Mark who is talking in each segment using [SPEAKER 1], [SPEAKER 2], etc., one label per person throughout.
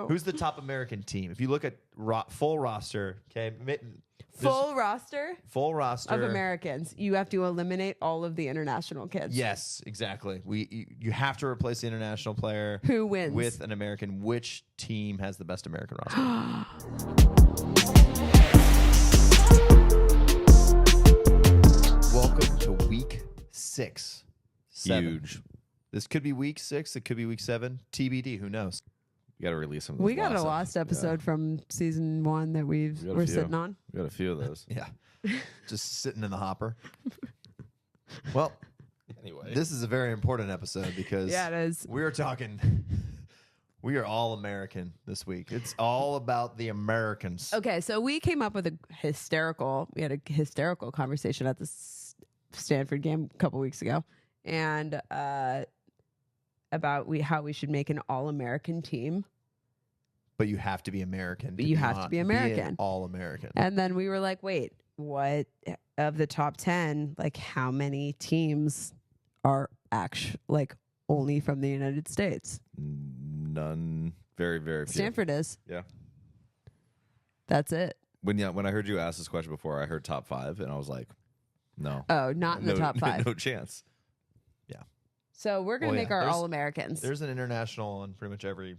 [SPEAKER 1] Who's the top American team? If you look at full roster, okay,
[SPEAKER 2] Full roster
[SPEAKER 1] of
[SPEAKER 2] Americans. You have to eliminate all of the international kids.
[SPEAKER 1] Yes, exactly. You have to replace the international player.
[SPEAKER 2] Who wins?
[SPEAKER 1] With an American. Which team has the best American roster? Welcome to week 6.
[SPEAKER 3] Huge.
[SPEAKER 1] This could be week 6. It could be week 7. TBD. Who knows?
[SPEAKER 3] You got to release some of
[SPEAKER 2] We got a lost episode from season 1 that we're sitting on.
[SPEAKER 3] We got a few of those.
[SPEAKER 1] Yeah. Just sitting in the hopper. Well,
[SPEAKER 3] Anyway.
[SPEAKER 1] this is a very important episode because
[SPEAKER 2] Yeah, it is.
[SPEAKER 1] we are all American this week. It's all about the Americans.
[SPEAKER 2] Okay, so we came up with we had a hysterical conversation at the Stanford game a couple weeks ago, and about how we should make an all-American team.
[SPEAKER 1] But you have to be American.
[SPEAKER 2] You have to be American.
[SPEAKER 1] All American.
[SPEAKER 2] And then we were like, wait, what of the top 10, like how many teams are only from the United States?
[SPEAKER 3] None. Very, very few.
[SPEAKER 2] Stanford is.
[SPEAKER 3] Yeah.
[SPEAKER 2] That's it.
[SPEAKER 3] When I heard you ask this question before, I heard top 5, and I was like, no.
[SPEAKER 2] Oh, not in the top 5.
[SPEAKER 3] No chance.
[SPEAKER 1] Yeah.
[SPEAKER 2] So we're going to make our
[SPEAKER 1] There's-
[SPEAKER 2] all-Americans.
[SPEAKER 1] There's an international on pretty much every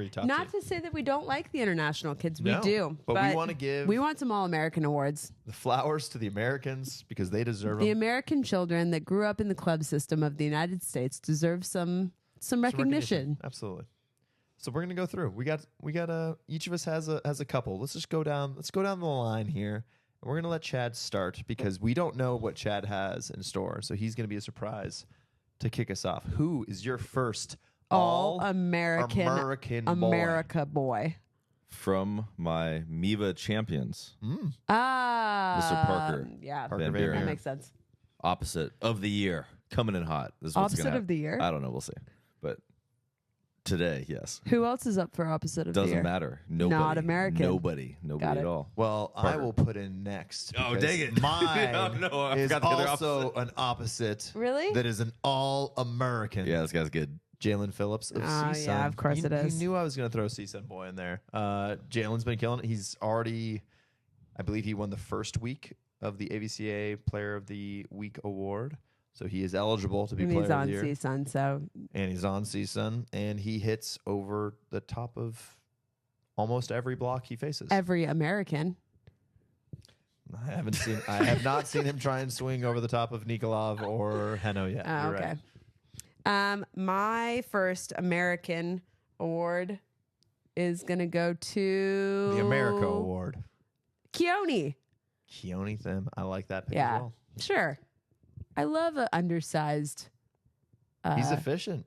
[SPEAKER 1] top
[SPEAKER 2] Not
[SPEAKER 1] team.
[SPEAKER 2] to say that we don't like the international kids. We
[SPEAKER 1] No,
[SPEAKER 2] do.
[SPEAKER 1] but we want to give
[SPEAKER 2] We want some all-American awards.
[SPEAKER 1] the flowers to the Americans because they deserve
[SPEAKER 2] The
[SPEAKER 1] them.
[SPEAKER 2] American children that grew up in the club system of the United States deserve some recognition.
[SPEAKER 1] Absolutely. So we're gonna go through. We got each of us has a couple. Let's go down the line here. And we're gonna let Chad start because we don't know what Chad has in store. So he's gonna be a surprise to kick us off. Who is your first
[SPEAKER 2] All-American
[SPEAKER 1] American
[SPEAKER 2] America boy?
[SPEAKER 3] From my MIVA champions,
[SPEAKER 1] boy?
[SPEAKER 3] Mr. Parker.
[SPEAKER 2] Yeah,
[SPEAKER 1] Parker
[SPEAKER 3] Van
[SPEAKER 1] Van
[SPEAKER 3] Buren.
[SPEAKER 2] that makes sense.
[SPEAKER 3] Opposite of the year. Coming in hot. This is what's
[SPEAKER 2] Opposite
[SPEAKER 3] gonna
[SPEAKER 2] of the year?
[SPEAKER 3] I don't know. We'll see. But today, yes.
[SPEAKER 2] Who else is up for opposite of the year?
[SPEAKER 3] Doesn't matter. Nobody.
[SPEAKER 2] Not American.
[SPEAKER 3] Nobody
[SPEAKER 2] Got it.
[SPEAKER 3] at all.
[SPEAKER 1] Well, I
[SPEAKER 3] Parker.
[SPEAKER 1] will put in next.
[SPEAKER 3] Oh,
[SPEAKER 1] because
[SPEAKER 3] dang it.
[SPEAKER 1] Mine
[SPEAKER 3] No, I
[SPEAKER 1] is
[SPEAKER 3] forgot the other
[SPEAKER 1] also an opposite.
[SPEAKER 2] Really?
[SPEAKER 1] That is an all-American.
[SPEAKER 3] Yeah, this guy's good.
[SPEAKER 1] Jalen Phillips of
[SPEAKER 2] Oh,
[SPEAKER 1] CSUN.
[SPEAKER 2] yeah, of course it is.
[SPEAKER 1] You knew I was going to throw CSUN boy in there. Jalen's been killing it. He's already, I believe he won the first week of the AVCA Player of the Week award. So he is eligible to be
[SPEAKER 2] And
[SPEAKER 1] Player
[SPEAKER 2] he's
[SPEAKER 1] of
[SPEAKER 2] on
[SPEAKER 1] the Year.
[SPEAKER 2] CSUN, so
[SPEAKER 1] And he's on CSUN. And he hits over the top of almost every block he faces.
[SPEAKER 2] every American.
[SPEAKER 1] I have not seen him try and swing over the top of Nikolov or Heno yet.
[SPEAKER 2] Oh,
[SPEAKER 1] You're
[SPEAKER 2] okay.
[SPEAKER 1] right.
[SPEAKER 2] My first American award is going to go to
[SPEAKER 1] The America Award.
[SPEAKER 2] Keone.
[SPEAKER 1] Keone Thim. I like that pick
[SPEAKER 2] Yeah.
[SPEAKER 1] as well.
[SPEAKER 2] Sure. I love an undersized.
[SPEAKER 1] He's efficient.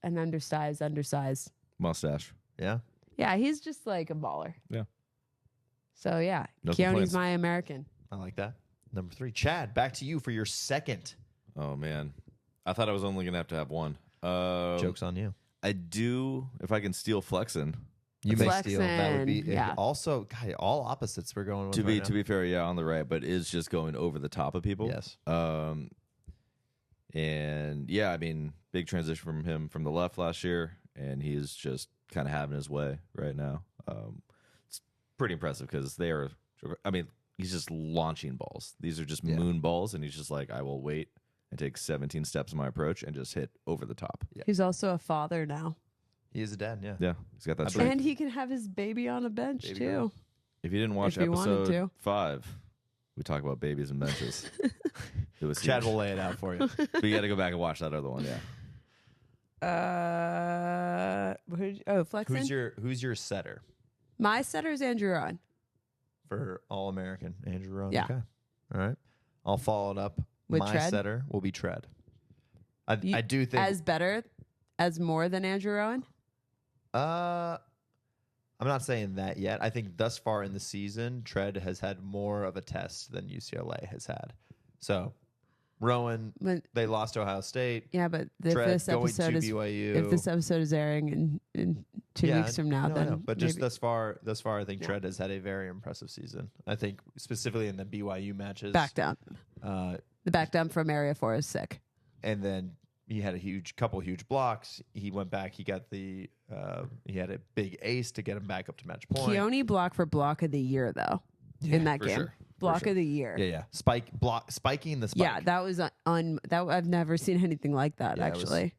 [SPEAKER 2] An undersized.
[SPEAKER 3] Mustache.
[SPEAKER 1] Yeah.
[SPEAKER 2] Yeah, he's just like a baller.
[SPEAKER 3] Yeah.
[SPEAKER 2] So yeah,
[SPEAKER 3] No
[SPEAKER 2] Keone's
[SPEAKER 3] complaints.
[SPEAKER 2] my American.
[SPEAKER 1] I like that. Number 3. Chad, back to you for your second.
[SPEAKER 3] Oh, man. I thought I was only going to have one.
[SPEAKER 1] Joke's on you.
[SPEAKER 3] I do, if I can steal flexing.
[SPEAKER 1] You may steal. That would be
[SPEAKER 2] Flexin', yeah.
[SPEAKER 1] Also, God, all opposites we're going with
[SPEAKER 3] To
[SPEAKER 1] right
[SPEAKER 3] be fair, yeah, on the right, but is just going over the top of people.
[SPEAKER 1] Yes.
[SPEAKER 3] And yeah, I mean, big transition from him from the left last year, and he's just kind of having his way right now. It's pretty impressive because he's just launching balls. These are just moon balls, and he's just like, I will wait and take 17 steps in my approach and just hit over the top.
[SPEAKER 1] Yeah.
[SPEAKER 2] He's also a father now.
[SPEAKER 1] He is a dad, yeah.
[SPEAKER 3] Yeah, he's got that
[SPEAKER 1] I
[SPEAKER 3] strength.
[SPEAKER 2] And he can have his baby on a bench
[SPEAKER 1] Baby
[SPEAKER 2] too.
[SPEAKER 1] girl.
[SPEAKER 3] If you didn't watch
[SPEAKER 2] If you wanted
[SPEAKER 3] episode
[SPEAKER 2] to.
[SPEAKER 3] 5, we talk about babies and benches. It was
[SPEAKER 1] Chad
[SPEAKER 3] huge.
[SPEAKER 1] will lay it out for you.
[SPEAKER 3] But you got to go back and watch that other one. Yeah.
[SPEAKER 2] Flexin.
[SPEAKER 1] Who's your setter
[SPEAKER 2] My setter's Andrew Rowan.
[SPEAKER 1] for All-American? Andrew Rowan.
[SPEAKER 2] Yeah.
[SPEAKER 1] Okay. All right. I'll follow it up.
[SPEAKER 2] With
[SPEAKER 1] My
[SPEAKER 2] Tread?
[SPEAKER 1] setter will be Tread. I do think
[SPEAKER 2] as more than Andrew Rowan.
[SPEAKER 1] I'm not saying that yet. I think thus far in the season, Tread has had more of a test than UCLA has had. So, Rowan,
[SPEAKER 2] But
[SPEAKER 1] they lost to Ohio State.
[SPEAKER 2] yeah, but if
[SPEAKER 1] Tread
[SPEAKER 2] this
[SPEAKER 1] going
[SPEAKER 2] episode
[SPEAKER 1] to
[SPEAKER 2] is
[SPEAKER 1] BYU.
[SPEAKER 2] if this episode is airing in 2 weeks from now,
[SPEAKER 1] no, I
[SPEAKER 2] then
[SPEAKER 1] know. But just
[SPEAKER 2] maybe
[SPEAKER 1] thus far, I think Tread has had a very impressive season. I think specifically in the BYU matches.
[SPEAKER 2] backed up.
[SPEAKER 1] Uh,
[SPEAKER 2] The back dump from Area 4 is sick.
[SPEAKER 1] and then he had a couple huge blocks. He went back. He got he had a big ace to get him back up to match point.
[SPEAKER 2] Keone block for block of the year though in that
[SPEAKER 3] for
[SPEAKER 2] game.
[SPEAKER 3] sure.
[SPEAKER 2] Block of the year.
[SPEAKER 1] Yeah. Spiking the spike.
[SPEAKER 2] Yeah, that was that I've never seen anything like that
[SPEAKER 1] Yeah,
[SPEAKER 2] actually.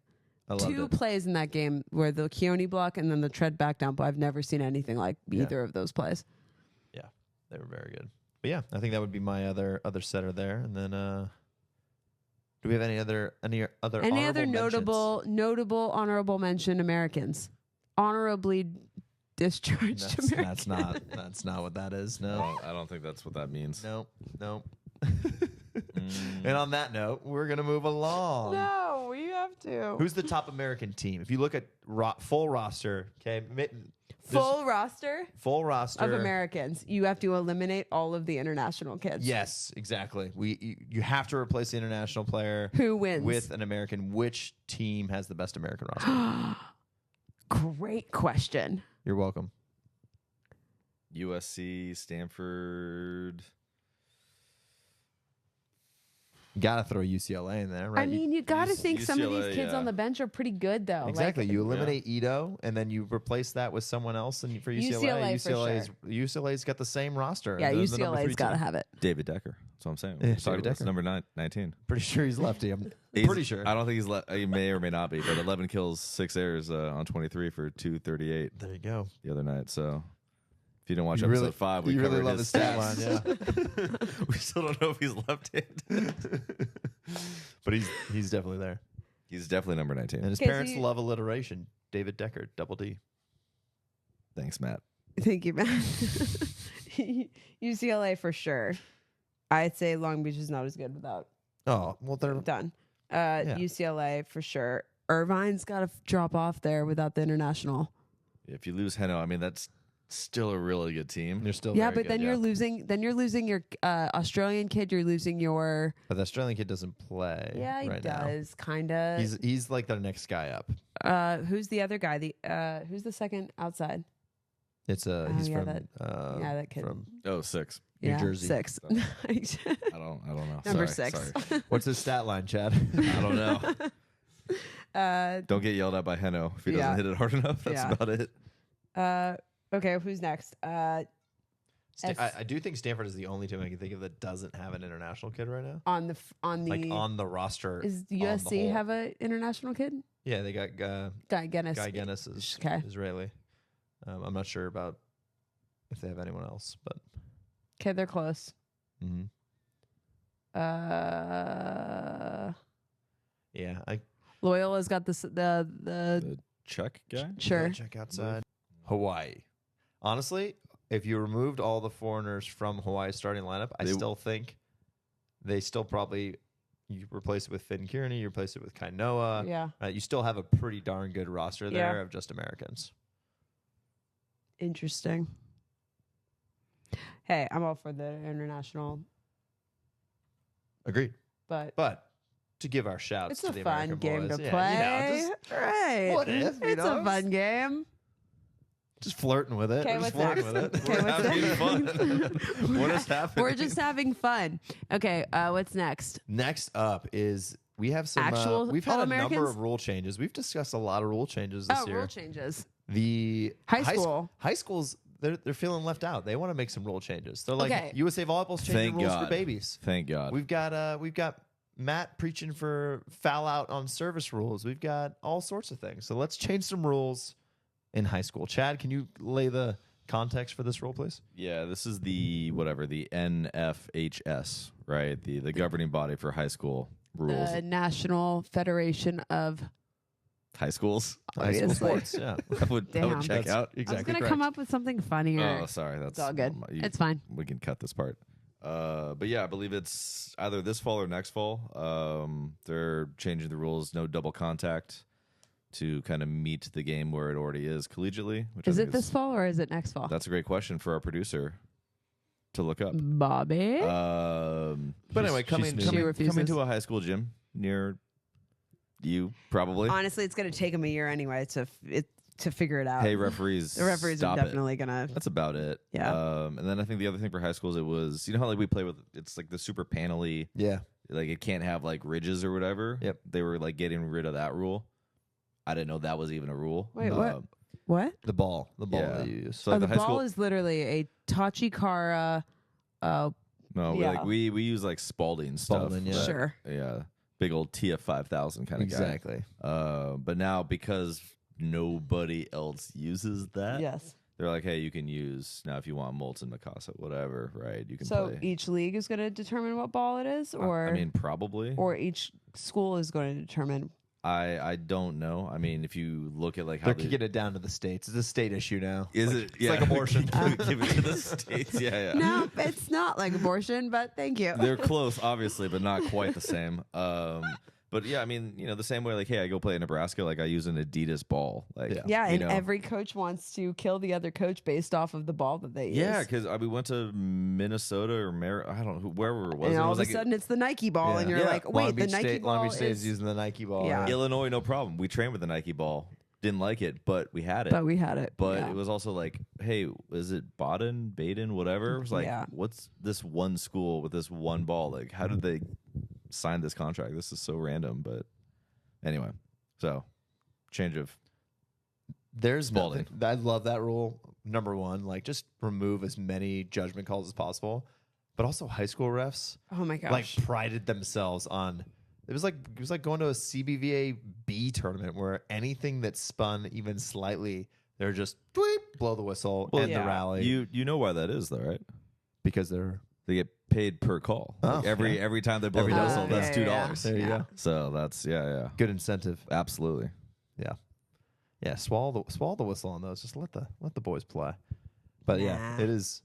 [SPEAKER 1] I loved
[SPEAKER 2] Two
[SPEAKER 1] it.
[SPEAKER 2] plays in that game where the Keone block and then the tread back down, but I've never seen anything like either of those plays.
[SPEAKER 1] Yeah, they were very good. But yeah, I think that would be my other setter there. And then, do we have any other
[SPEAKER 2] notable honorable mention Americans? Honorably discharged Americans.
[SPEAKER 1] That's not what that is. No.
[SPEAKER 3] I don't think that's what that means.
[SPEAKER 1] No. And on that note, we're gonna move along.
[SPEAKER 2] No, we have to.
[SPEAKER 1] Who's the top American team? If you look at full roster, okay,
[SPEAKER 2] Full roster
[SPEAKER 1] of
[SPEAKER 2] Americans. You have to eliminate all of the international kids.
[SPEAKER 1] Yes, exactly. You have to replace the international player.
[SPEAKER 2] Who wins
[SPEAKER 1] with an American? Which team has the best American roster?
[SPEAKER 2] Great question.
[SPEAKER 1] You're welcome.
[SPEAKER 3] USC, Stanford.
[SPEAKER 1] Gotta throw UCLA in there, right?
[SPEAKER 2] I mean, you got to think some of these
[SPEAKER 3] UCLA,
[SPEAKER 2] kids on the bench are pretty good, though.
[SPEAKER 1] Exactly.
[SPEAKER 2] Like,
[SPEAKER 1] You eliminate Ito, and then you replace that with someone else. And for UCLA, UCLA's got the same roster.
[SPEAKER 2] yeah,
[SPEAKER 1] They're the number
[SPEAKER 2] UCLA's
[SPEAKER 1] 3
[SPEAKER 2] got to
[SPEAKER 1] team.
[SPEAKER 2] have it.
[SPEAKER 3] David Decker. That's what I'm saying.
[SPEAKER 1] Yeah,
[SPEAKER 3] Sorry,
[SPEAKER 1] David
[SPEAKER 3] that's
[SPEAKER 1] Decker.
[SPEAKER 3] number 19.
[SPEAKER 1] Pretty sure he's lefty. I'm
[SPEAKER 3] He's-
[SPEAKER 1] pretty sure.
[SPEAKER 3] I don't think he may or may not be, but 11 kills, 6 errors on 23 for 238
[SPEAKER 1] There you go.
[SPEAKER 3] the other night. So if you didn't watch
[SPEAKER 1] You
[SPEAKER 3] episode
[SPEAKER 1] really-
[SPEAKER 3] 5, we
[SPEAKER 1] you really
[SPEAKER 3] covered
[SPEAKER 1] love
[SPEAKER 3] his
[SPEAKER 1] the stat
[SPEAKER 3] stats.
[SPEAKER 1] line, yeah.
[SPEAKER 3] We still don't know if he's left-handed.
[SPEAKER 1] But he's definitely there.
[SPEAKER 3] He's definitely number 19.
[SPEAKER 1] And his
[SPEAKER 2] Okay, so
[SPEAKER 1] parents
[SPEAKER 2] you-
[SPEAKER 1] love alliteration. David Decker, double D.
[SPEAKER 3] Thanks, Matt.
[SPEAKER 2] Thank you, man. UCLA for sure. I'd say Long Beach is not as good without
[SPEAKER 1] Oh, well, they're
[SPEAKER 2] done. UCLA for sure. Irvine's got to drop off there without the international.
[SPEAKER 3] If you lose Heno, I mean, that's still a really good team.
[SPEAKER 1] They're still
[SPEAKER 2] Yeah,
[SPEAKER 1] very
[SPEAKER 2] but
[SPEAKER 1] good,
[SPEAKER 2] then you're losing. Then you're losing your Australian kid. You're losing your.
[SPEAKER 1] But the Australian kid doesn't play.
[SPEAKER 2] Yeah, he
[SPEAKER 1] right
[SPEAKER 2] does kind
[SPEAKER 1] now.
[SPEAKER 2] of.
[SPEAKER 1] He's like the next guy up.
[SPEAKER 2] Who's the other guy? Who's the second outside?
[SPEAKER 1] It's he's
[SPEAKER 2] yeah,
[SPEAKER 1] from
[SPEAKER 2] that kid.
[SPEAKER 1] from
[SPEAKER 3] Oh, 6.
[SPEAKER 2] Yeah,
[SPEAKER 1] Jersey.
[SPEAKER 2] 6.
[SPEAKER 3] I don't know.
[SPEAKER 2] Number
[SPEAKER 3] Sorry,
[SPEAKER 2] 6.
[SPEAKER 3] sorry.
[SPEAKER 1] what's his stat line, Chad?
[SPEAKER 3] I don't know. Don't get yelled at by Heno if he doesn't
[SPEAKER 2] Yeah.
[SPEAKER 3] hit it hard enough. That's
[SPEAKER 2] Yeah.
[SPEAKER 3] about it.
[SPEAKER 2] Okay, who's next?
[SPEAKER 1] I do think Stanford is the only team I can think of that doesn't have an international kid right now.
[SPEAKER 2] On the
[SPEAKER 1] Like on the roster.
[SPEAKER 2] is
[SPEAKER 1] on the
[SPEAKER 2] USC
[SPEAKER 1] whole.
[SPEAKER 2] have an international kid?
[SPEAKER 1] Yeah, they got
[SPEAKER 2] Guy Guinness.
[SPEAKER 1] Guy Guinness is
[SPEAKER 2] Okay.
[SPEAKER 1] Israeli. I'm not sure about if they have anyone else, but
[SPEAKER 2] Okay, they're close.
[SPEAKER 1] mhm. Yeah,
[SPEAKER 2] Loyola's got the
[SPEAKER 3] The Czech guy?
[SPEAKER 2] sure.
[SPEAKER 1] check outside Hawaii. Honestly, if you removed all the foreigners from Hawaii's starting lineup, I still think they still probably you replace it with Finn Kearney, you replace it with Kainoa.
[SPEAKER 2] Yeah.
[SPEAKER 1] You still have a pretty darn good roster there
[SPEAKER 2] Yeah.
[SPEAKER 1] of just Americans.
[SPEAKER 2] Interesting. Hey, I'm all for the international,
[SPEAKER 1] Agreed.
[SPEAKER 2] but
[SPEAKER 1] But to give our shouts
[SPEAKER 2] it's
[SPEAKER 1] to
[SPEAKER 2] a
[SPEAKER 1] the
[SPEAKER 2] fun
[SPEAKER 1] American
[SPEAKER 2] game
[SPEAKER 1] boys.
[SPEAKER 2] to
[SPEAKER 1] Yeah,
[SPEAKER 2] play.
[SPEAKER 1] you know, just,
[SPEAKER 2] Right.
[SPEAKER 1] what if, you
[SPEAKER 2] it's
[SPEAKER 1] know?
[SPEAKER 2] a fun game.
[SPEAKER 1] just flirting with it.
[SPEAKER 2] Okay,
[SPEAKER 1] We're
[SPEAKER 2] what's
[SPEAKER 1] just flirting
[SPEAKER 2] next?
[SPEAKER 1] with it.
[SPEAKER 2] Okay,
[SPEAKER 3] We're
[SPEAKER 2] what's
[SPEAKER 3] having
[SPEAKER 2] next?
[SPEAKER 3] fun. What is happening?
[SPEAKER 2] We're just having fun. Okay, what's next?
[SPEAKER 1] Next up is we have some
[SPEAKER 2] Actual
[SPEAKER 1] we've had a number
[SPEAKER 2] All-Americans?
[SPEAKER 1] of rule changes. We've discussed a lot of rule changes this year.
[SPEAKER 2] Rule changes.
[SPEAKER 1] The
[SPEAKER 2] High school.
[SPEAKER 1] high schools they're feeling left out. They want to make some rule changes. They're like
[SPEAKER 2] Okay.
[SPEAKER 1] USA Volleyball's changing
[SPEAKER 3] Thank
[SPEAKER 1] rules
[SPEAKER 3] God.
[SPEAKER 1] for babies.
[SPEAKER 3] Thank God.
[SPEAKER 1] We've got Matt preaching for foul out on service rules. We've got all sorts of things. So let's change some rules in high school. Chad, can you lay the context for this rule, please?
[SPEAKER 3] Yeah, this is the NFHS, right? The governing body for high school rules.
[SPEAKER 2] The National Federation of.
[SPEAKER 3] High schools.
[SPEAKER 1] High school
[SPEAKER 2] Obviously.
[SPEAKER 1] sports. Yeah.
[SPEAKER 3] That would
[SPEAKER 2] Damn.
[SPEAKER 3] check
[SPEAKER 1] That's
[SPEAKER 3] out.
[SPEAKER 2] I was
[SPEAKER 1] exactly
[SPEAKER 2] gonna come up with something funnier.
[SPEAKER 3] Oh, sorry. That's
[SPEAKER 2] It's all good. It's fine.
[SPEAKER 3] We can cut this part. But yeah, I believe it's either this fall or next fall. They're changing the rules. No double contact to kind of meet the game where it already is collegiately. Which
[SPEAKER 2] Is
[SPEAKER 3] I
[SPEAKER 2] it
[SPEAKER 3] think
[SPEAKER 2] this fall or is it next fall?
[SPEAKER 3] That's a great question for our producer to look up.
[SPEAKER 2] Bobby.
[SPEAKER 3] But anyway,
[SPEAKER 2] She
[SPEAKER 3] coming
[SPEAKER 2] refuses.
[SPEAKER 3] to a high school gym near you, probably.
[SPEAKER 2] Honestly, it's going to take them a year anyway to figure it out.
[SPEAKER 3] Hey, referees.
[SPEAKER 2] The referees
[SPEAKER 3] stop
[SPEAKER 2] are
[SPEAKER 3] it.
[SPEAKER 2] definitely going to.
[SPEAKER 3] That's about it.
[SPEAKER 2] Yeah.
[SPEAKER 3] And then I think the other thing for high schools, it was, you know how like we play with, it's like the super panel-y
[SPEAKER 1] Yeah.
[SPEAKER 3] like it can't have like ridges or whatever.
[SPEAKER 1] Yep.
[SPEAKER 3] They were like getting rid of that rule. I didn't know that was even a rule.
[SPEAKER 2] Wait, what? What?
[SPEAKER 1] The ball
[SPEAKER 3] Yeah.
[SPEAKER 1] that you use.
[SPEAKER 3] So like
[SPEAKER 2] the
[SPEAKER 3] the high
[SPEAKER 2] ball
[SPEAKER 3] school.
[SPEAKER 2] is literally a Tachikara.
[SPEAKER 3] No,
[SPEAKER 2] Yeah.
[SPEAKER 3] we use like Spalding stuff.
[SPEAKER 1] Spalding, yeah.
[SPEAKER 3] but-
[SPEAKER 2] Sure.
[SPEAKER 3] Yeah. Big old TF 5000 kind of
[SPEAKER 1] Exactly.
[SPEAKER 3] guy. But now because nobody else uses that,
[SPEAKER 2] Yes.
[SPEAKER 3] they're like, hey, you can use now if you want Molten, Mikasa, whatever, right? You can
[SPEAKER 2] So
[SPEAKER 3] play.
[SPEAKER 2] each league is going to determine what ball it is, or
[SPEAKER 3] I mean, probably.
[SPEAKER 2] or each school is going to determine.
[SPEAKER 3] I don't know. I mean, if you look at like how
[SPEAKER 1] They're
[SPEAKER 3] they
[SPEAKER 1] kicking it down to the states. It's a state issue now.
[SPEAKER 3] is
[SPEAKER 1] Like-
[SPEAKER 3] it?
[SPEAKER 1] It's like abortion.
[SPEAKER 3] Give it to the states. Yeah, yeah.
[SPEAKER 2] No, it's not like abortion, but thank you.
[SPEAKER 3] They're close, obviously, but not quite the same. But yeah, I mean, you know, the same way, like, hey, I go play in Nebraska, like I use an Adidas ball, like,
[SPEAKER 2] Yeah,
[SPEAKER 3] you
[SPEAKER 2] and
[SPEAKER 3] know.
[SPEAKER 2] every coach wants to kill the other coach based off of the ball that they use.
[SPEAKER 3] Yeah, because we went to Minnesota or I don't know, wherever it was.
[SPEAKER 2] And
[SPEAKER 3] it
[SPEAKER 2] all
[SPEAKER 3] was
[SPEAKER 2] of a
[SPEAKER 3] like
[SPEAKER 2] sudden it's the Nike ball, and you're
[SPEAKER 3] Yeah.
[SPEAKER 2] like,
[SPEAKER 1] Long
[SPEAKER 2] wait, the
[SPEAKER 1] Beach
[SPEAKER 2] Nike
[SPEAKER 1] State,
[SPEAKER 2] ball
[SPEAKER 1] Long Beach State
[SPEAKER 2] is.
[SPEAKER 1] is using the Nike ball.
[SPEAKER 2] Yeah.
[SPEAKER 3] Illinois, no problem. We trained with the Nike ball. Didn't like it, but we had it.
[SPEAKER 2] But we had it.
[SPEAKER 3] But
[SPEAKER 2] yeah.
[SPEAKER 3] it was also like, hey, is it Baden, whatever? It was like,
[SPEAKER 2] Yeah.
[SPEAKER 3] what's this one school with this one ball? Like, how did they sign this contract? This is so random. But anyway, so change of
[SPEAKER 1] There's
[SPEAKER 3] Spalding.
[SPEAKER 1] nothing. I love that rule. Number one, like just remove as many judgment calls as possible. But also high school refs
[SPEAKER 2] Oh my gosh.
[SPEAKER 1] like prided themselves on it was like going to a CBVA B tournament where anything that spun even slightly, they're just tweet, blow the whistle,
[SPEAKER 3] Well,
[SPEAKER 1] end
[SPEAKER 2] yeah.
[SPEAKER 1] the rally
[SPEAKER 3] you know why that is though, right?
[SPEAKER 1] because they're
[SPEAKER 3] They get paid per call.
[SPEAKER 1] Oh,
[SPEAKER 3] Like
[SPEAKER 1] yeah.
[SPEAKER 3] every time they blow
[SPEAKER 1] Every
[SPEAKER 3] the
[SPEAKER 1] time.
[SPEAKER 3] whistle, that's
[SPEAKER 2] yeah,
[SPEAKER 3] $2.
[SPEAKER 1] there you
[SPEAKER 2] Yeah.
[SPEAKER 1] go.
[SPEAKER 3] So that's yeah,
[SPEAKER 1] Good incentive.
[SPEAKER 3] absolutely.
[SPEAKER 1] Yeah, swallow the whistle on those. Just let the boys play. But yeah,
[SPEAKER 2] Nah.
[SPEAKER 1] it is.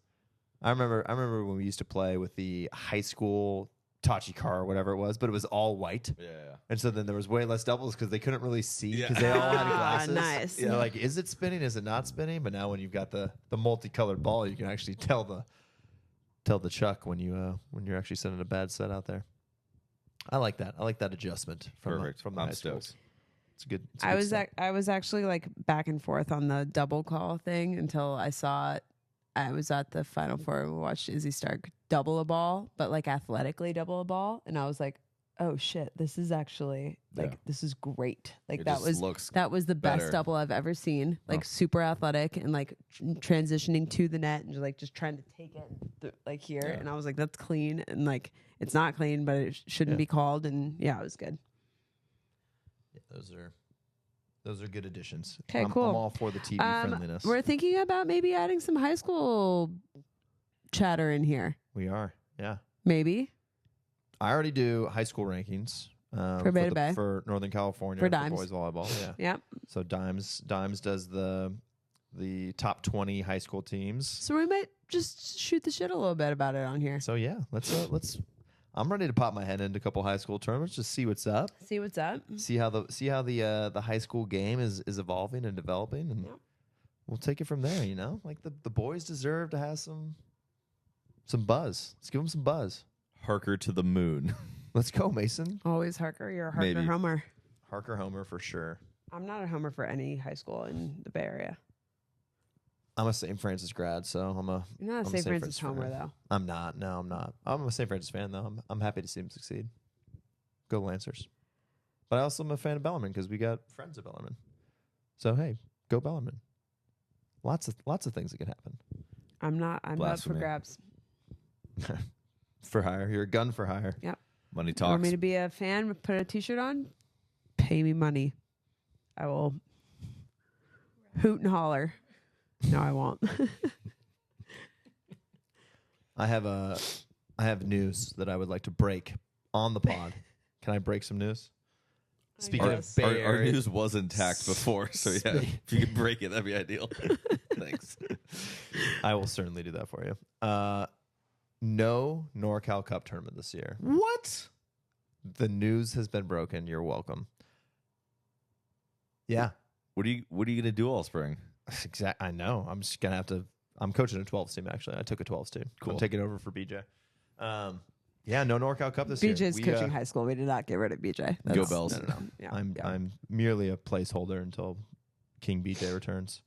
[SPEAKER 1] I remember when we used to play with the high school Tachi car or whatever it was, but it was all white,
[SPEAKER 3] Yeah.
[SPEAKER 1] and so then there was way less doubles because they couldn't really see
[SPEAKER 3] Yeah.
[SPEAKER 1] because they all had
[SPEAKER 2] Ah,
[SPEAKER 1] glasses.
[SPEAKER 2] nice.
[SPEAKER 1] Yeah, like is it spinning? Is it not spinning? But now when you've got the multicolored ball, you can actually tell the chuck when you're actually sending a bad set out there. I like that. I like that adjustment from
[SPEAKER 3] Perfect.
[SPEAKER 1] from the
[SPEAKER 3] I'm
[SPEAKER 1] high
[SPEAKER 3] stoked.
[SPEAKER 1] schools. It's good. It's
[SPEAKER 2] I
[SPEAKER 1] good
[SPEAKER 2] was
[SPEAKER 1] stuff.
[SPEAKER 2] I was actually like back and forth on the double call thing until I saw it. I was at the Final Four and we watched Izzy Stark double a ball, but like athletically double a ball, and I was like, "Oh shit, this is actually like
[SPEAKER 3] Yeah.
[SPEAKER 2] this is great." Like
[SPEAKER 3] It
[SPEAKER 2] that
[SPEAKER 3] just
[SPEAKER 2] was
[SPEAKER 3] looks
[SPEAKER 2] the best
[SPEAKER 3] better.
[SPEAKER 2] double I've ever seen. Like super athletic and like transitioning to the net and just trying to take it like here.
[SPEAKER 3] Yeah.
[SPEAKER 2] And I was like, "That's clean," and like it's not clean, but it shouldn't
[SPEAKER 1] Yeah.
[SPEAKER 2] be called. And yeah, it was good.
[SPEAKER 1] Yeah, those are good additions.
[SPEAKER 2] 'Kay,
[SPEAKER 1] I'm
[SPEAKER 2] cool.
[SPEAKER 1] all for the TV friendliness.
[SPEAKER 2] We're thinking about maybe adding some high school chatter in here.
[SPEAKER 1] We are. Yeah.
[SPEAKER 2] Maybe.
[SPEAKER 1] I already do high school rankings
[SPEAKER 2] For Beta Bay.
[SPEAKER 1] for Northern California
[SPEAKER 2] For Dimes.
[SPEAKER 1] boys volleyball. Yeah.
[SPEAKER 2] Yep.
[SPEAKER 1] So Dimes does the top 20 high school teams.
[SPEAKER 2] So we might just shoot the shit a little bit about it on here.
[SPEAKER 1] So yeah, let's. I'm ready to pop my head into a couple high school tournaments, just see what's up,
[SPEAKER 2] See what's up.
[SPEAKER 1] see how the high school game is evolving and developing, and
[SPEAKER 2] Yep.
[SPEAKER 1] we'll take it from there. You know, like the boys deserve to have some buzz. Let's give them some buzz.
[SPEAKER 3] Harker to the moon.
[SPEAKER 1] Let's go, Mason.
[SPEAKER 2] Always Harker. You're a Harker
[SPEAKER 3] Maybe.
[SPEAKER 2] homer.
[SPEAKER 1] Harker Homer for sure.
[SPEAKER 2] I'm not a homer for any high school in the Bay Area.
[SPEAKER 1] I'm a St. Francis grad, so I'm a.
[SPEAKER 2] You're not a
[SPEAKER 1] I'm
[SPEAKER 2] St. Francis homer,
[SPEAKER 1] fan.
[SPEAKER 2] though.
[SPEAKER 1] I'm not. No, I'm not. I'm a St. Francis fan, though. I'm happy to see him succeed. Go Lancers. But I also am a fan of Bellarmine because we got friends at Bellarmine. So hey, go Bellarmine. Lots of things that can happen.
[SPEAKER 2] I'm not up for
[SPEAKER 3] Blasphemy.
[SPEAKER 2] grabs.
[SPEAKER 1] For hire, you're a gun for hire.
[SPEAKER 3] Money
[SPEAKER 2] Want
[SPEAKER 3] talks.
[SPEAKER 2] me to be a fan, put a t-shirt on? Pay me money. I will hoot and holler. No, I won't.
[SPEAKER 1] I have news that I would like to break on the pod. Can I break some news? Speaking
[SPEAKER 3] Our,
[SPEAKER 1] of
[SPEAKER 2] Yes.
[SPEAKER 1] Bay
[SPEAKER 3] our
[SPEAKER 1] Area-
[SPEAKER 3] news was intact before, so yeah, if you could break it, that'd be ideal. Thanks.
[SPEAKER 1] I will certainly do that for you. No NorCal Cup tournament this year.
[SPEAKER 3] What?
[SPEAKER 1] The news has been broken. You're welcome. Yeah,
[SPEAKER 3] What are you gonna do all spring?
[SPEAKER 1] exact. I know. I'm just gonna have to. I'm coaching a 12s team actually. I took a 12s team.
[SPEAKER 3] Cool.
[SPEAKER 1] I'm taking over for BJ. Yeah, no NorCal Cup this year.
[SPEAKER 2] BJ's
[SPEAKER 1] We,
[SPEAKER 2] coaching high school. We did not get rid of BJ.
[SPEAKER 3] Go Bells.
[SPEAKER 1] No.
[SPEAKER 2] Yeah,
[SPEAKER 1] I'm merely a placeholder until King BJ returns.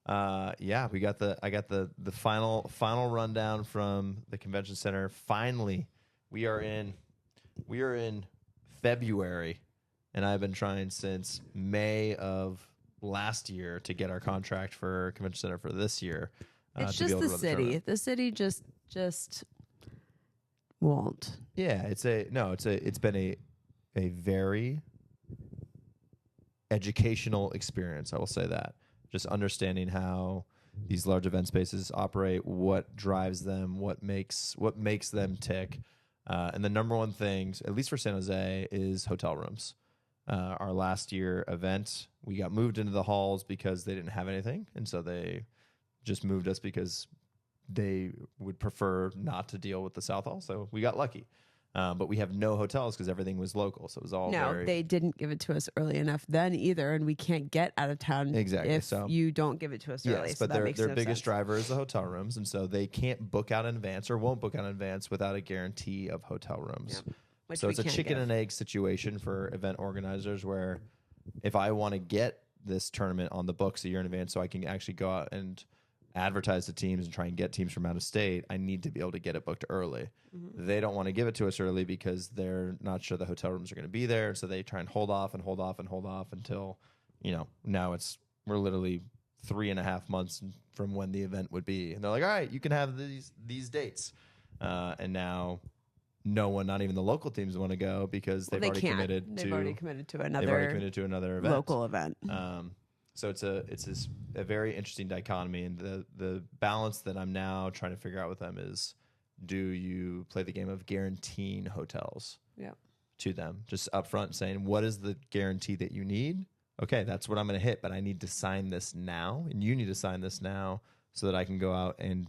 [SPEAKER 1] Yeah, I got the final rundown from the convention center. Finally, we are in We are in February, and I've been trying since May of last year to get our contract for Convention Center for this year.
[SPEAKER 2] It's
[SPEAKER 1] to be
[SPEAKER 2] just
[SPEAKER 1] able
[SPEAKER 2] the
[SPEAKER 1] to run
[SPEAKER 2] city.
[SPEAKER 1] tournament.
[SPEAKER 2] The city just won't.
[SPEAKER 1] Yeah, it's been a very educational experience. I will say that. Just understanding how these large event spaces operate, what drives them, what makes them tick. And the number one thing, at least for San Jose, is hotel rooms. Our last year event, we got moved into the halls because they didn't have anything. And so they just moved us because they would prefer not to deal with the South Hall. So we got lucky. But we have no hotels because everything was local. So it was all
[SPEAKER 2] They didn't give it to us early enough then either, and we can't get out of town if you don't give it to us early.
[SPEAKER 1] Yes,
[SPEAKER 2] so
[SPEAKER 1] but
[SPEAKER 2] that makes
[SPEAKER 1] their
[SPEAKER 2] no
[SPEAKER 1] biggest
[SPEAKER 2] sense.
[SPEAKER 1] driver is the hotel rooms, and so they can't book out in advance or won't book out in advance without a guarantee of hotel rooms.
[SPEAKER 2] Yep. Which
[SPEAKER 1] So
[SPEAKER 2] we
[SPEAKER 1] it's a
[SPEAKER 2] can't
[SPEAKER 1] chicken
[SPEAKER 2] give.
[SPEAKER 1] and egg situation for event organizers where if I want to get this tournament on the books a year in advance so I can actually go out and advertise to teams and try and get teams from out of state, I need to be able to get it booked early.
[SPEAKER 2] Mm-hmm.
[SPEAKER 1] They don't want to give it to us early because they're not sure the hotel rooms are going to be there. So they try and hold off and hold off and hold off until, now we're literally 3.5 months from when the event would be. And they're like, all right, you can have these dates. And now no one, not even the local teams, want to go because they've already committed
[SPEAKER 2] They've already committed to
[SPEAKER 1] another event.
[SPEAKER 2] local event.
[SPEAKER 1] So it's a very interesting dichotomy, and the balance that I'm now trying to figure out with them is, do you play the game of guaranteeing hotels to them, just upfront saying, what is the guarantee that you need? Okay, that's what I'm going to hit, but I need to sign this now, and you need to sign this now so that I can go out and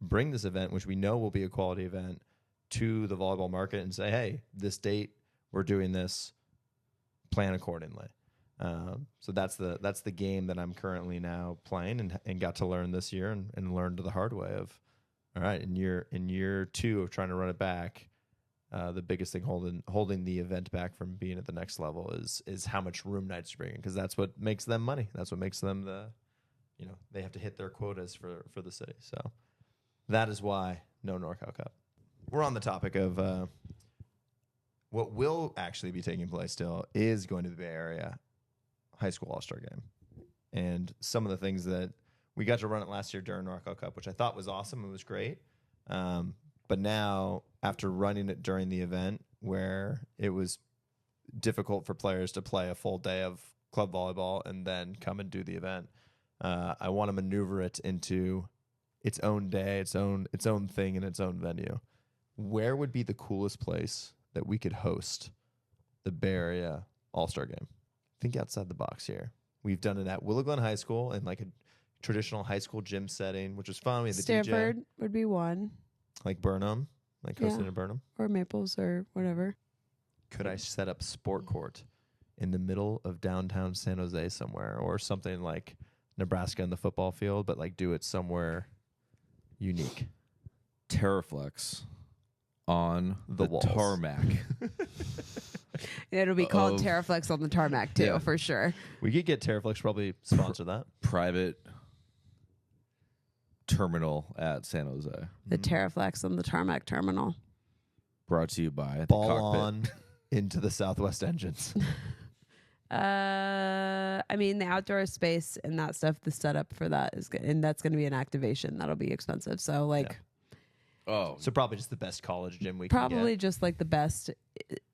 [SPEAKER 1] bring this event, which we know will be a quality event, to the volleyball market and say, hey, this date, we're doing this, plan accordingly. So that's the game that I'm currently now playing and got to learn this year and learned the hard way of, all right, in year 2 of trying to run it back, the biggest thing holding the event back from being at the next level is how much room nights you bring in, because that's what makes them money. That's what makes them they have to hit their quotas for the city. So that is why no NorCal Cup. We're on the topic of what will actually be taking place still is going to the Bay Area High School All-Star Game. And some of the things that we got to run it last year during NorCal Cup, which I thought was awesome. It was great. But now, after running it during the event where it was difficult for players to play a full day of club volleyball and then come and do the event, I want to maneuver it into its own day, its own thing, and its own venue. Where would be the coolest place that we could host the Bay Area All-Star Game? Think outside the box here. We've done it at Willow Glen High School in like a traditional high school gym setting, which was fun. We had the
[SPEAKER 2] Stanford
[SPEAKER 1] DJ,
[SPEAKER 2] would be one,
[SPEAKER 1] like Burnham, like hosting in Burnham.
[SPEAKER 2] or Maples or whatever.
[SPEAKER 1] Could I set up sport court in the middle of downtown San Jose somewhere, or something like Nebraska in the football field, but like do it somewhere unique?
[SPEAKER 3] Terraflex on the
[SPEAKER 1] walls.
[SPEAKER 3] tarmac.
[SPEAKER 2] It'll be called Terraflex on the tarmac too, for sure.
[SPEAKER 1] We could get Terraflex probably sponsor that.
[SPEAKER 3] Private terminal at San Jose.
[SPEAKER 2] The Terraflex on the tarmac terminal.
[SPEAKER 3] Brought to you by the
[SPEAKER 1] Ball
[SPEAKER 3] cockpit.
[SPEAKER 1] on into the Southwest engines.
[SPEAKER 2] I mean, the outdoor space and that stuff, the setup for that is good, and that's going to be an activation that'll be expensive. So like,
[SPEAKER 1] So probably just the best college gym we
[SPEAKER 2] probably
[SPEAKER 1] can
[SPEAKER 2] just like the best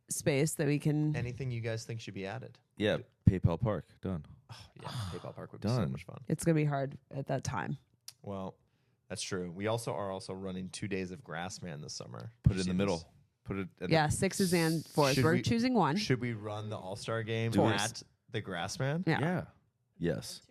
[SPEAKER 2] space that we can.
[SPEAKER 1] get. Anything you guys think should be added?
[SPEAKER 3] Yeah, PayPal Park. Done.
[SPEAKER 1] Oh, yeah, PayPal Park would be so
[SPEAKER 3] Done.
[SPEAKER 1] much fun.
[SPEAKER 2] It's going to be hard at that time.
[SPEAKER 1] Well, that's true. We also are running 2 days of Grassman this summer.
[SPEAKER 3] Put it in the middle. Put it at
[SPEAKER 2] Yeah, 6s and 4s.
[SPEAKER 1] Should
[SPEAKER 2] We're
[SPEAKER 1] we-
[SPEAKER 2] choosing one.
[SPEAKER 1] Should we run the All-Star game
[SPEAKER 3] Do it.
[SPEAKER 1] at the Grassman?
[SPEAKER 2] Yeah.
[SPEAKER 3] Yeah. Yes.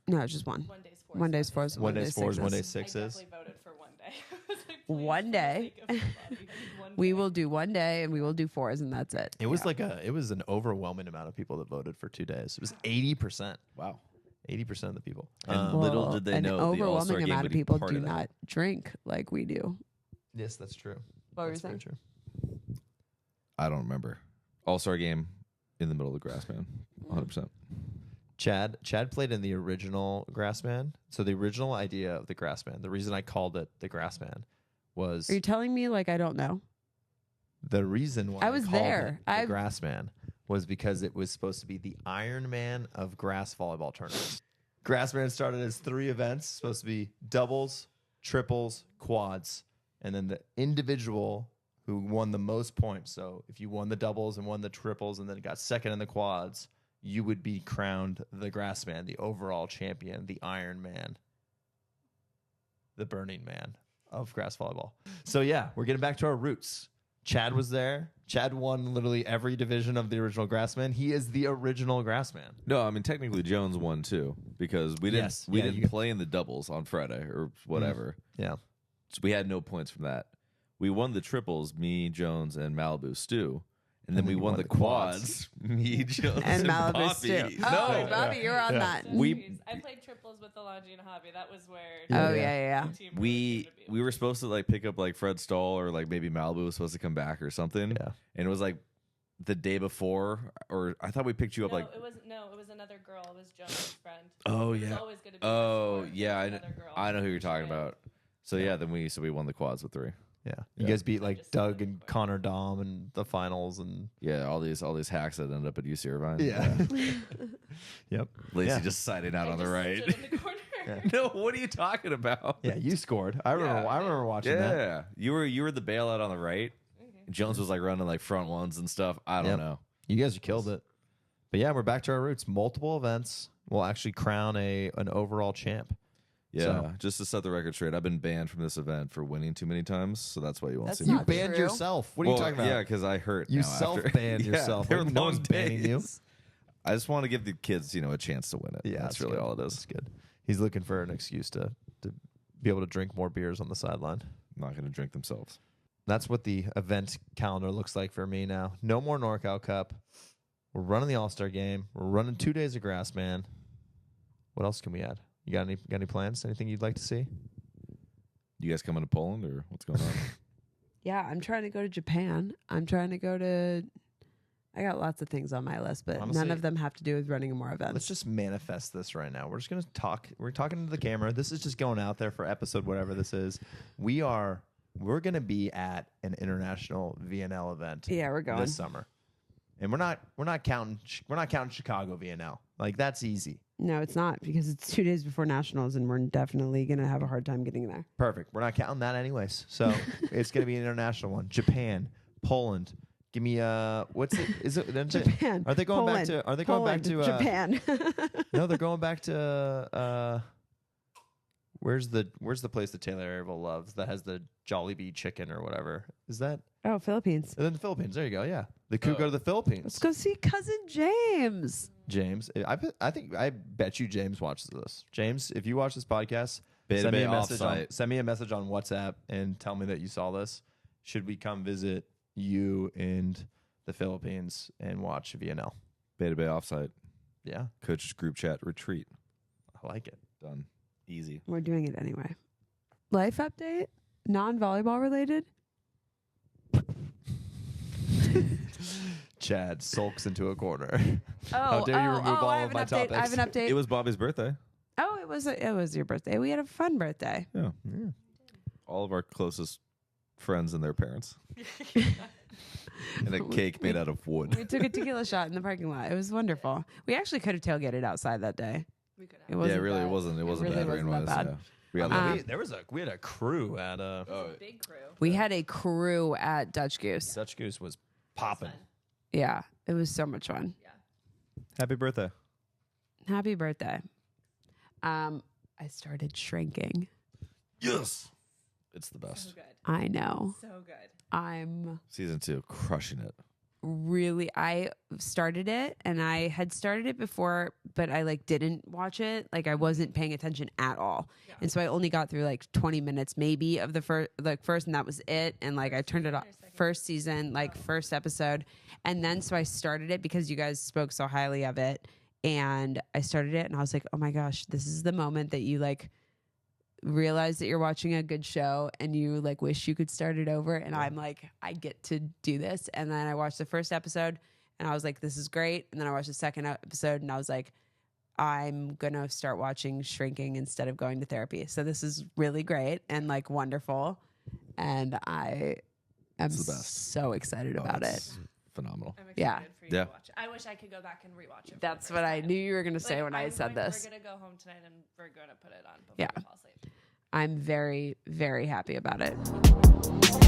[SPEAKER 2] No, just one.
[SPEAKER 4] One day's fours.
[SPEAKER 2] One day's 4s.
[SPEAKER 1] One day's 4s, one
[SPEAKER 2] sixes.
[SPEAKER 1] day's 6s.
[SPEAKER 4] I definitely voted for one day. I was like, please,
[SPEAKER 2] One
[SPEAKER 4] for the
[SPEAKER 2] day.
[SPEAKER 4] sake of everybody, one
[SPEAKER 2] We
[SPEAKER 4] day.
[SPEAKER 2] will do one day and we will do 4s, and that's it.
[SPEAKER 1] It was it was an overwhelming amount of people that voted for 2 days. It was 80%.
[SPEAKER 3] Wow.
[SPEAKER 1] 80% of the people.
[SPEAKER 3] And little did they
[SPEAKER 2] an
[SPEAKER 3] know the All-Star
[SPEAKER 2] overwhelming
[SPEAKER 3] game
[SPEAKER 2] amount
[SPEAKER 3] would
[SPEAKER 2] of
[SPEAKER 3] be
[SPEAKER 2] people
[SPEAKER 3] part
[SPEAKER 2] do
[SPEAKER 3] of that.
[SPEAKER 2] not drink like we do.
[SPEAKER 1] Yes, that's true.
[SPEAKER 2] What were you
[SPEAKER 1] That's very
[SPEAKER 2] saying?
[SPEAKER 1] true.
[SPEAKER 3] I don't remember. All-Star game in the middle of the grass, man. 100%.
[SPEAKER 1] Chad played in the original Grassman. So the original idea of the Grassman, the reason I called it the Grassman was
[SPEAKER 2] Are you telling me like I don't know?
[SPEAKER 1] The reason why
[SPEAKER 2] I
[SPEAKER 1] they
[SPEAKER 2] was
[SPEAKER 1] called
[SPEAKER 2] there.
[SPEAKER 1] it the Grass Man was because it was supposed to be the Iron Man of grass volleyball tournaments. Grass Man started as 3 events, supposed to be doubles, triples, quads, and then the individual who won the most points. So if you won the doubles and won the triples and then got second in the quads, you would be crowned the Grass Man, the overall champion, the Iron Man, the Burning Man of grass volleyball. So yeah, we're getting back to our roots. Chad was there. Chad won literally every division of the original Grassman. He is the original Grassman.
[SPEAKER 3] No, I mean technically Jones won too because we didn't play in the doubles on Friday or whatever.
[SPEAKER 1] Yeah.
[SPEAKER 3] So we had no points from that. We won the triples, me, Jones, and Malibu Stu. And then we won the quads, me, Jones,
[SPEAKER 2] And Malibu
[SPEAKER 3] Bobby.
[SPEAKER 2] Stew.
[SPEAKER 3] No,
[SPEAKER 2] Oh, Bobby, you're on that.
[SPEAKER 4] I played triples with Alonji and Hobby. That was where.
[SPEAKER 2] Oh, yeah.
[SPEAKER 4] the team really came to be.
[SPEAKER 3] we were supposed to like pick up like Fred Stahl or like maybe Malibu was supposed to come back or something.
[SPEAKER 1] Yeah.
[SPEAKER 3] And it was like the day before, or I thought we picked you up like.
[SPEAKER 4] It was another girl. It was Jones' friend.
[SPEAKER 3] Oh
[SPEAKER 4] It was
[SPEAKER 3] yeah.
[SPEAKER 4] always gonna be
[SPEAKER 3] Oh
[SPEAKER 4] much more.
[SPEAKER 3] yeah.
[SPEAKER 4] It was another girl.
[SPEAKER 3] I know who you're talking
[SPEAKER 4] Jones.
[SPEAKER 3] about. So yeah, then we won the quads with 3.
[SPEAKER 1] Yeah. You
[SPEAKER 3] Yeah.
[SPEAKER 1] guys beat like
[SPEAKER 4] Just
[SPEAKER 1] Doug
[SPEAKER 4] really
[SPEAKER 1] and
[SPEAKER 4] quick.
[SPEAKER 1] Connor Dom in the finals and
[SPEAKER 3] Yeah, all these hacks that ended up at UC Irvine.
[SPEAKER 1] Yep.
[SPEAKER 3] Lacey
[SPEAKER 1] Yeah.
[SPEAKER 3] just siding out
[SPEAKER 4] I
[SPEAKER 3] on the
[SPEAKER 4] just
[SPEAKER 3] right.
[SPEAKER 4] stood in the corner.
[SPEAKER 1] Yeah.
[SPEAKER 3] No, what are you talking about?
[SPEAKER 1] Yeah, you scored. I remember watching that.
[SPEAKER 3] Yeah, you were the bailout on the right. Jones was like running like front ones and stuff. I don't
[SPEAKER 1] Yep.
[SPEAKER 3] know.
[SPEAKER 1] You guys killed it. But yeah, we're back to our roots. Multiple events. We'll actually crown an overall champ.
[SPEAKER 3] Yeah,
[SPEAKER 1] So-
[SPEAKER 3] just to set the record straight, I've been banned from this event for winning too many times, so that's why you won't
[SPEAKER 2] That's
[SPEAKER 3] see me.
[SPEAKER 1] You
[SPEAKER 2] not
[SPEAKER 1] banned
[SPEAKER 2] true.
[SPEAKER 1] yourself. What are you talking about?
[SPEAKER 3] Yeah, because I hurt.
[SPEAKER 1] You
[SPEAKER 3] now after.
[SPEAKER 1] self-banned
[SPEAKER 3] Yeah,
[SPEAKER 1] yourself.
[SPEAKER 3] they were
[SPEAKER 1] No one's
[SPEAKER 3] long
[SPEAKER 1] banning you.
[SPEAKER 3] days. I just want to give the kids, a chance to win it.
[SPEAKER 1] Yeah,
[SPEAKER 3] that's really
[SPEAKER 1] good.
[SPEAKER 3] all it is.
[SPEAKER 1] That's good. He's looking for an excuse to be able to drink more beers on the sideline.
[SPEAKER 3] Not going to drink themselves.
[SPEAKER 1] That's what the event calendar looks like for me now. No more NorCal Cup. We're running the All-Star game. We're running 2 days of Grassman. What else can we add? You got any plans? Anything you'd like to see?
[SPEAKER 3] You guys coming to Poland or what's going on?
[SPEAKER 2] Yeah, I'm trying to go to Japan. I got lots of things on my list, but
[SPEAKER 1] Honestly,
[SPEAKER 2] none of them have to do with running more events.
[SPEAKER 1] Let's just manifest this right now. We're just going to talk. We're talking to the camera. This is just going out there for episode whatever this is. We're going to be at an international VNL event.
[SPEAKER 2] Yeah, we're going
[SPEAKER 1] this summer. And we're not counting Chicago VNL. Like that's easy.
[SPEAKER 2] No, it's not because it's 2 days before nationals, and we're definitely gonna have a hard time getting there.
[SPEAKER 1] Perfect. We're not counting that anyways. So it's going to be an international one. Japan, Poland. Give me what's it? Is it
[SPEAKER 2] Japan.
[SPEAKER 1] Are they going
[SPEAKER 2] Poland,
[SPEAKER 1] back to? Are they going back to
[SPEAKER 2] Japan?
[SPEAKER 1] No, they're going back to. Where's the place that Taylor Averill loves that has the Jollibee chicken or whatever? Is that?
[SPEAKER 2] Oh, Philippines.
[SPEAKER 1] And then the Philippines. There you go. Yeah, they could go to the Philippines.
[SPEAKER 2] Let's go see cousin James.
[SPEAKER 1] James, I bet you James watches this. James, if you watch this podcast,
[SPEAKER 3] Beta
[SPEAKER 1] send me
[SPEAKER 3] Bay
[SPEAKER 1] a message.
[SPEAKER 3] offsite.
[SPEAKER 1] Send me a message on WhatsApp and tell me that you saw this. Should we come visit you in the Philippines and watch VNL?
[SPEAKER 3] Beta Bay offsite.
[SPEAKER 1] Yeah,
[SPEAKER 3] Coaches group chat retreat.
[SPEAKER 1] I like it.
[SPEAKER 3] Done. Easy.
[SPEAKER 2] We're doing it anyway. Life update, non-volleyball related.
[SPEAKER 1] Chad sulks into a corner.
[SPEAKER 2] Oh,
[SPEAKER 1] How dare you remove all
[SPEAKER 2] I
[SPEAKER 1] of
[SPEAKER 2] have
[SPEAKER 1] my
[SPEAKER 2] an update. I have an
[SPEAKER 1] topics?
[SPEAKER 2] update.
[SPEAKER 3] It was Bobby's birthday.
[SPEAKER 2] Oh, it was your birthday. We had a fun birthday.
[SPEAKER 3] Yeah. All of our closest friends and their parents. And a cake made out of wood.
[SPEAKER 2] We took a tequila shot in the parking lot. It was wonderful. We actually could have tailgated outside that day.
[SPEAKER 4] We could
[SPEAKER 2] It
[SPEAKER 4] have.
[SPEAKER 2] wasn't
[SPEAKER 3] Yeah, really,
[SPEAKER 2] bad.
[SPEAKER 3] it wasn't
[SPEAKER 2] really
[SPEAKER 3] bad
[SPEAKER 2] wasn't
[SPEAKER 3] rain-wise.
[SPEAKER 2] that bad.
[SPEAKER 3] Yeah. We got
[SPEAKER 1] We had a crew at
[SPEAKER 3] Oh,
[SPEAKER 4] Big crew.
[SPEAKER 2] We had a crew at Dutch Goose.
[SPEAKER 1] Dutch Goose was popping.
[SPEAKER 4] Fun.
[SPEAKER 2] Yeah, it was so much fun.
[SPEAKER 4] Yeah.
[SPEAKER 3] happy birthday.
[SPEAKER 2] Happy birthday. I started shrinking.
[SPEAKER 3] Yes. It's the
[SPEAKER 4] So
[SPEAKER 3] best.
[SPEAKER 4] good.
[SPEAKER 2] I know.
[SPEAKER 4] So good.
[SPEAKER 2] I'm
[SPEAKER 3] Season 2, crushing it.
[SPEAKER 2] I started it, and I had started it before, but I didn't watch it. I wasn't paying attention at all.
[SPEAKER 4] Yeah.
[SPEAKER 2] And so I only got through 20 minutes maybe of the first, and that was it. And I turned it off first season, first episode. And then so I started it because you guys spoke so highly of it. And I started it and I was like, oh my gosh, this is the moment that you realize that you're watching a good show and you wish you could start it over. And I'm like, I get to do this. And then I watched the first episode and I was like, this is great. And then I watched the second episode and I was like, I'm going to start watching Shrinking instead of going to therapy. So this is really great and wonderful. And I am
[SPEAKER 3] It's the best.
[SPEAKER 2] so excited
[SPEAKER 3] Oh,
[SPEAKER 2] about it.
[SPEAKER 3] it's phenomenal.
[SPEAKER 4] I'm excited
[SPEAKER 2] Yeah.
[SPEAKER 4] for you
[SPEAKER 3] Yeah.
[SPEAKER 4] to watch it. I wish I could go back and rewatch it. for
[SPEAKER 2] That's
[SPEAKER 4] the
[SPEAKER 2] what
[SPEAKER 4] first
[SPEAKER 2] I
[SPEAKER 4] time.
[SPEAKER 2] knew you were going to say
[SPEAKER 4] Like,
[SPEAKER 2] when I
[SPEAKER 4] I'm
[SPEAKER 2] said
[SPEAKER 4] going-
[SPEAKER 2] this.
[SPEAKER 4] We're gonna go home tonight and we're gonna put it on before
[SPEAKER 2] Yeah.
[SPEAKER 4] we fall asleep.
[SPEAKER 2] I'm very, very happy about it.